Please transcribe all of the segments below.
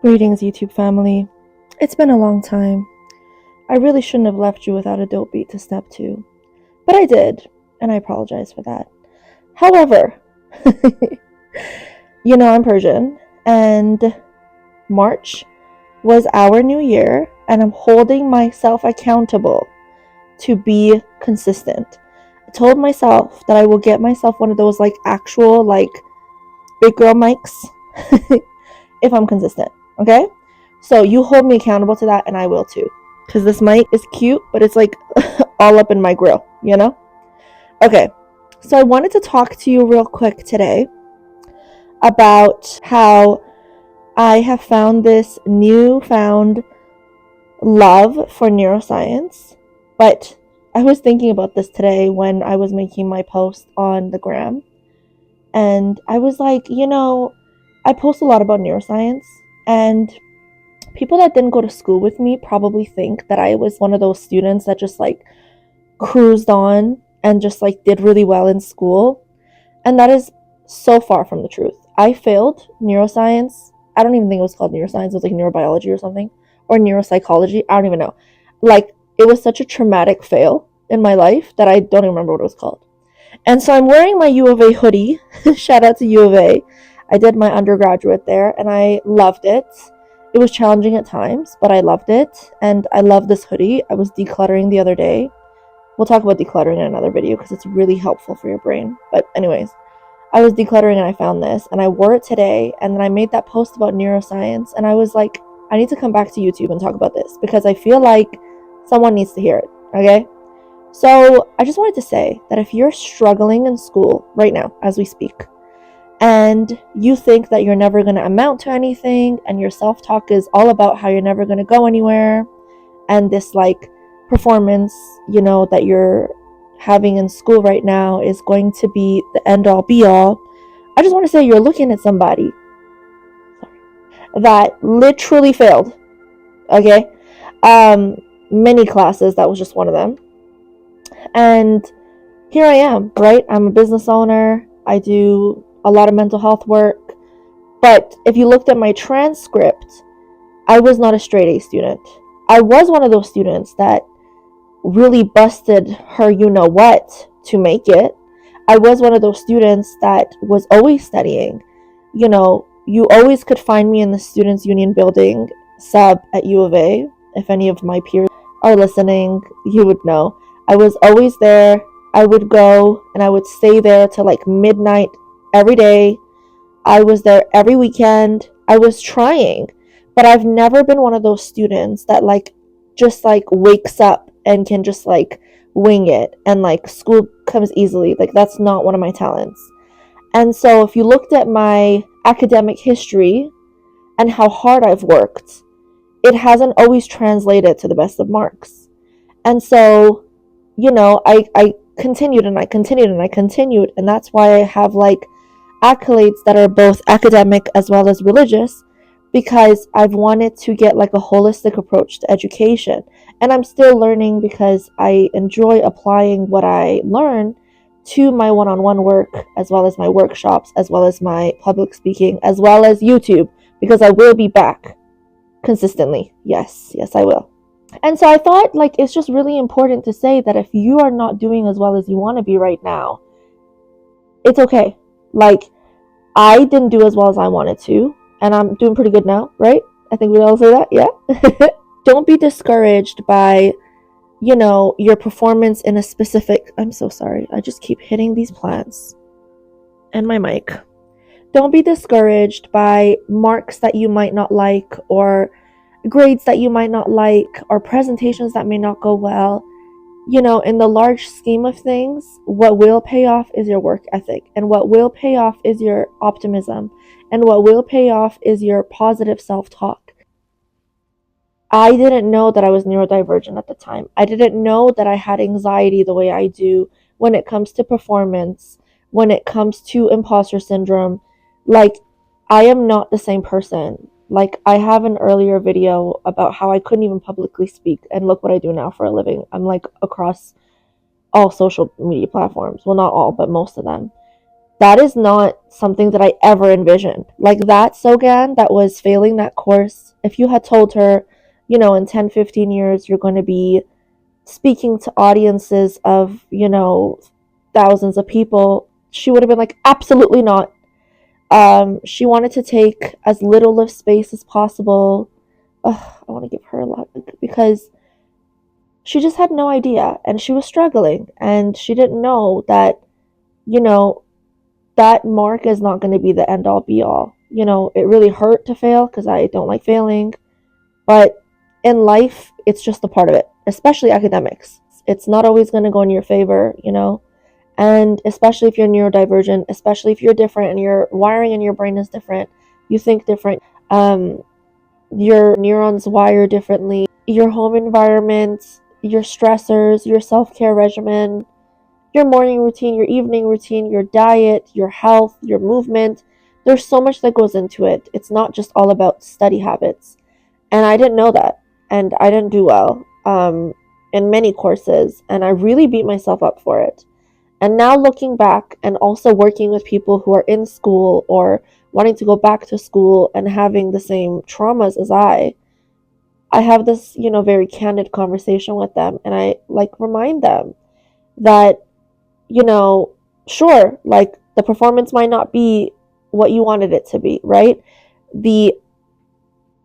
Greetings, YouTube family. It's been a long time. I really shouldn't have left you without a dope beat to step to, but I did, and I apologize for that. However, I'm Persian, and March was our new year, and I'm holding myself accountable to be consistent. I told myself that I will get myself one of those actual big girl mics if I'm consistent, okay? So you hold me accountable to that, and I will too. Because this mic is cute, but it's all up in my grill, Okay, so I wanted to talk to you real quick today about how I have found this newfound love for neuroscience. But I was thinking about this today when I was making my post on the gram. And I was like, I post a lot about neuroscience, and people that didn't go to school with me probably think that I was one of those students that just cruised on and just did really well in school. And that is so far from the truth. I failed neuroscience. I don't even think it was called neuroscience. It was neurobiology or something, or neuropsychology. I don't even know. It was such a traumatic fail in my life that I don't even remember what it was called. And so I'm wearing my U of A hoodie. Shout out to U of A. I did my undergraduate there and I loved it. It was challenging at times, but I loved it. And I love this hoodie. I was decluttering the other day. We'll talk about decluttering in another video because it's really helpful for your brain. But anyways, I was decluttering and I found this and I wore it today. And then I made that post about neuroscience. And I was like, I need to come back to YouTube and talk about this because I feel like someone needs to hear it. Okay? So I just wanted to say that if you're struggling in school right now as we speak, and you think that you're never going to amount to anything, and your self-talk is all about how you're never going to go anywhere, and this performance, that you're having in school right now is going to be the end-all be-all, I just want to say you're looking at somebody that literally failed, okay? Many classes, that was just one of them. And here I am, right? I'm a business owner. I do a lot of mental health work. But if you looked at my transcript, I was not a straight A student. I was one of those students that really busted her you-know-what to make it. I was one of those students that was always studying. You always could find me in the Students' Union building sub at U of A. If any of my peers are listening, you would know. I was always there. I would go and I would stay there till midnight every day. I was there every weekend. I was trying, but I've never been one of those students that just wakes up and can just wing it and school comes easily. That's not one of my talents. And so if you looked at my academic history and how hard I've worked, it hasn't always translated to the best of marks. And so I continued and I continued and I continued. And that's why I have accolades that are both academic as well as religious, because I've wanted to get a holistic approach to education. And I'm still learning because I enjoy applying what I learn to my one-on-one work, as well as my workshops, as well as my public speaking, as well as YouTube, because I will be back consistently. Yes, I will. And so I thought it's just really important to say that if you are not doing as well as you want to be right now, it's okay. I didn't do as well as I wanted to, and I'm doing pretty good now, right? I think we all say that, yeah? Don't be discouraged by, your performance in a specific... I'm so sorry. I just keep hitting these plants and my mic. Don't be discouraged by marks that you might not like, or grades that you might not like, or presentations that may not go well. In the large scheme of things, what will pay off is your work ethic, and what will pay off is your optimism, and what will pay off is your positive self-talk. I didn't know that I was neurodivergent at the time. I didn't know that I had anxiety the way I do when it comes to performance, when it comes to imposter syndrome. I am not the same person. I have an earlier video about how I couldn't even publicly speak, and look what I do now for a living. I'm across all social media platforms. Well, not all, but most of them. That is not something that I ever envisioned. Like that Sogan that was failing that course, if you had told her, in 10, 15 years, you're going to be speaking to audiences of, thousands of people, she would have been like, absolutely not. She wanted to take as little of space as possible. Ugh, I want to give her a lot because she just had no idea and she was struggling and she didn't know that, you know, that mark is not going to be the end all be all. It really hurt to fail because I don't like failing, but in life, it's just a part of it, especially academics. It's not always going to go in your favor. And especially if you're neurodivergent, especially if you're different and your wiring in your brain is different, you think different, your neurons wire differently, your home environment, your stressors, your self care regimen, your morning routine, your evening routine, your diet, your health, your movement. There's so much that goes into it. It's not just all about study habits. And I didn't know that. And I didn't do well in many courses. And I really beat myself up for it. And now looking back and also working with people who are in school or wanting to go back to school and having the same traumas as I have this, very candid conversation with them and I like remind them that, you know, sure, like the performance might not be what you wanted it to be, right? The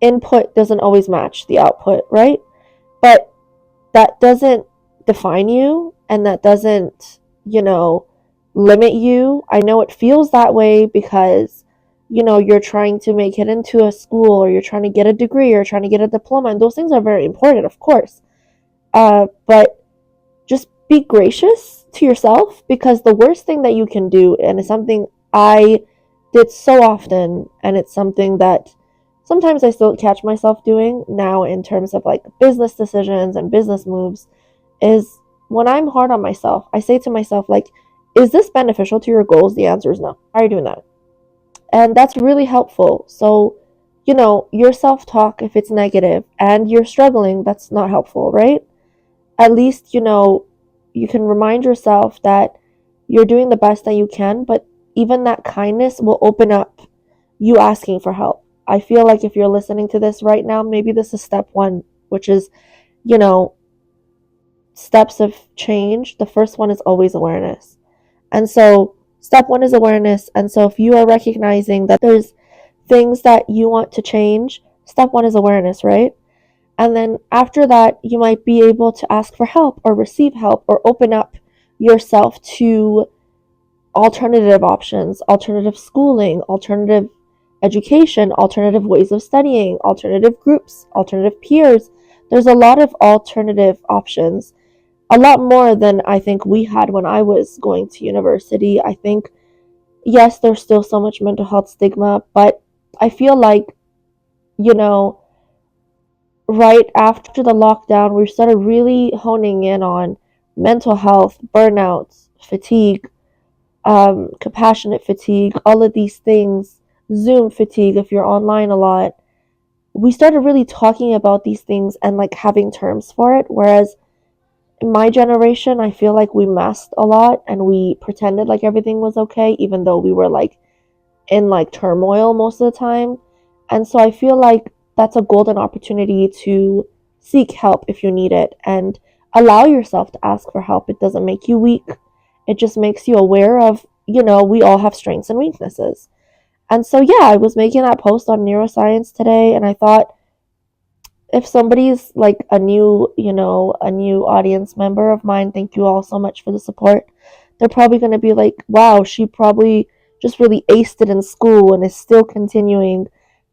input doesn't always match the output, right? But that doesn't define you and that doesn't, limit you. I know it feels that way because, you're trying to make it into a school or you're trying to get a degree or trying to get a diploma, and those things are very important, of course. But just be gracious to yourself because the worst thing that you can do, and it's something I did so often, and it's something that sometimes I still catch myself doing now in terms of like business decisions and business moves, is when I'm hard on myself, I say to myself, like, is this beneficial to your goals? The answer is no. Why are you doing that? And that's really helpful. So, your self talk, if it's negative and you're struggling, that's not helpful, right? At least, you can remind yourself that you're doing the best that you can, but even that kindness will open up you asking for help. I feel like if you're listening to this right now, maybe this is step one, which is, you know, steps of change. The first one is always awareness. And so, step one is awareness. And so, if you are recognizing that there's things that you want to change, step one is awareness, right? And then after that, you might be able to ask for help or receive help or open up yourself to alternative options, alternative schooling, alternative education, alternative ways of studying, alternative groups, alternative peers. There's a lot of alternative options, a lot more than I think we had when I was going to university. I think, yes, there's still so much mental health stigma, but I feel like, you know, right after the lockdown, we started really honing in on mental health, burnouts, fatigue, compassionate fatigue, all of these things, Zoom fatigue if you're online a lot. We started really talking about these things and like having terms for it. Whereas in my generation, I feel like we masked a lot and we pretended like everything was okay, even though we were like in like turmoil most of the time. And so I feel like that's a golden opportunity to seek help if you need it and allow yourself to ask for help. It doesn't make you weak. It just makes you aware of, we all have strengths and weaknesses. And so, yeah, I was making that post on neuroscience today, and I thought if somebody's like a new audience member of mine, thank you all so much for the support. They're probably going to be like, wow, she probably just really aced it in school and is still continuing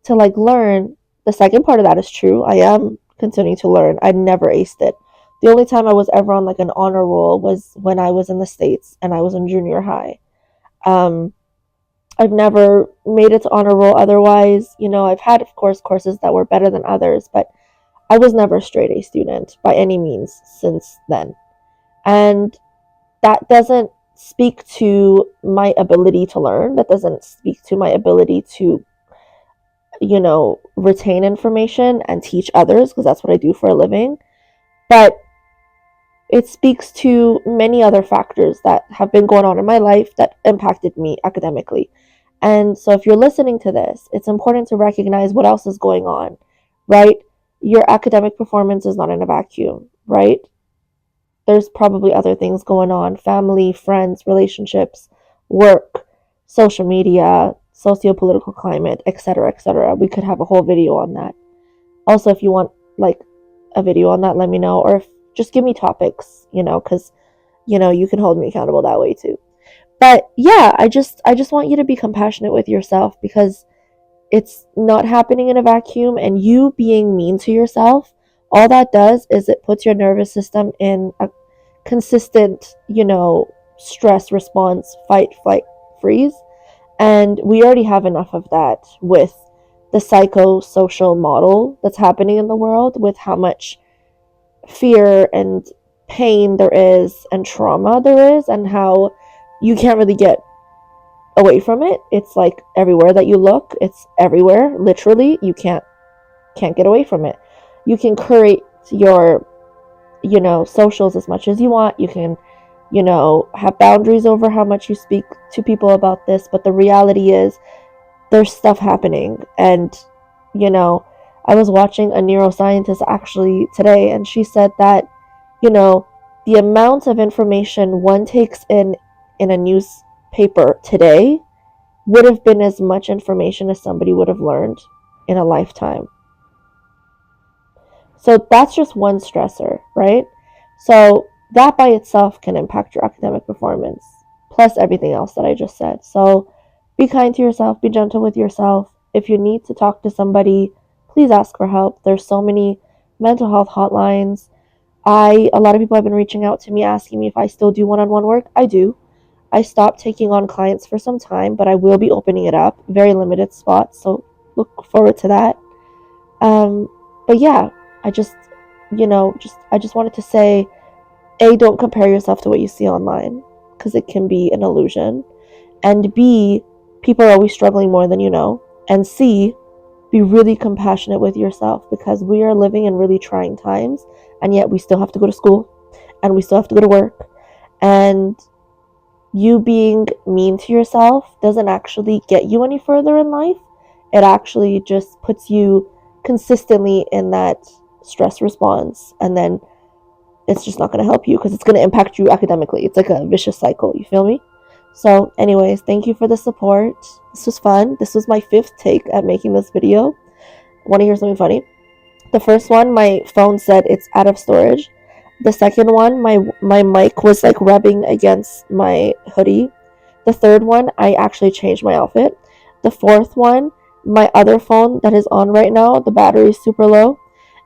to like learn. The second part of that is true. I am continuing to learn. I never aced it. The only time I was ever on like an honor roll was when I was in the States and I was in junior high. Um, I've never made it to honor roll otherwise. I've had, of course, courses that were better than others, but I was never a straight A student by any means since then. And that doesn't speak to my ability to learn. That doesn't speak to my ability to, retain information and teach others because that's what I do for a living. But it speaks to many other factors that have been going on in my life that impacted me academically. And so if you're listening to this, it's important to recognize what else is going on, right? Your academic performance is not in a vacuum, right? There's probably other things going on: family, friends, relationships, work, social media, socio-political climate, etc., etc. We could have a whole video on that. Also, if you want like a video on that, let me know, or if just give me topics, because you can hold me accountable that way too. But yeah, I just want you to be compassionate with yourself, because it's not happening in a vacuum, and you being mean to yourself, all that does is it puts your nervous system in a consistent, stress response, fight, flight, freeze. And we already have enough of that with the psychosocial model that's happening in the world, with how much fear and pain there is and trauma there is, and how you can't really get away from it. It's like everywhere that you look, it's everywhere. Literally, you can't get away from it. You can curate your socials as much as you want. You can have boundaries over how much you speak to people about this, but the reality is there's stuff happening. And I was watching a neuroscientist actually today, and she said that the amount of information one takes in a newspaper today would have been as much information as somebody would have learned in a lifetime. So that's just one stressor, right? So that by itself can impact your academic performance, plus everything else that I just said. So be kind to yourself, be gentle with yourself. If you need to talk to somebody, please ask for help. There's so many mental health hotlines. A lot of people have been reaching out to me asking me if I still do one-on-one work. I do. I stopped taking on clients for some time, but I will be opening it up. Very limited spots, so look forward to that. But yeah, I just, I just wanted to say, A, don't compare yourself to what you see online, because it can be an illusion. And B, people are always struggling more than you know. And C, be really compassionate with yourself, because we are living in really trying times, and yet we still have to go to school, and we still have to go to work. And you being mean to yourself doesn't actually get you any further in life. It actually just puts you consistently in that stress response, and then it's just not going to help you, because it's going to impact you academically. It's like a vicious cycle, you feel me? So anyways, thank you for the support. This was fun. This was my 5th take at making this video. Want to hear something funny? The first one, my phone said it's out of storage. The second one, my mic was like rubbing against my hoodie. The third one, I actually changed my outfit. The fourth one, my other phone that is on right now, the battery is super low.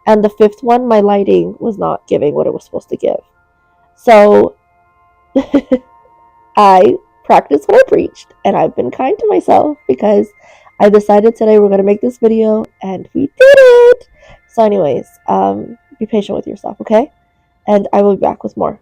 And the fifth one, my lighting was not giving what it was supposed to give. So I practiced what I preached, and I've been kind to myself, because I decided today we're going to make this video, and we did it. So anyways, be patient with yourself, okay? And I will be back with more.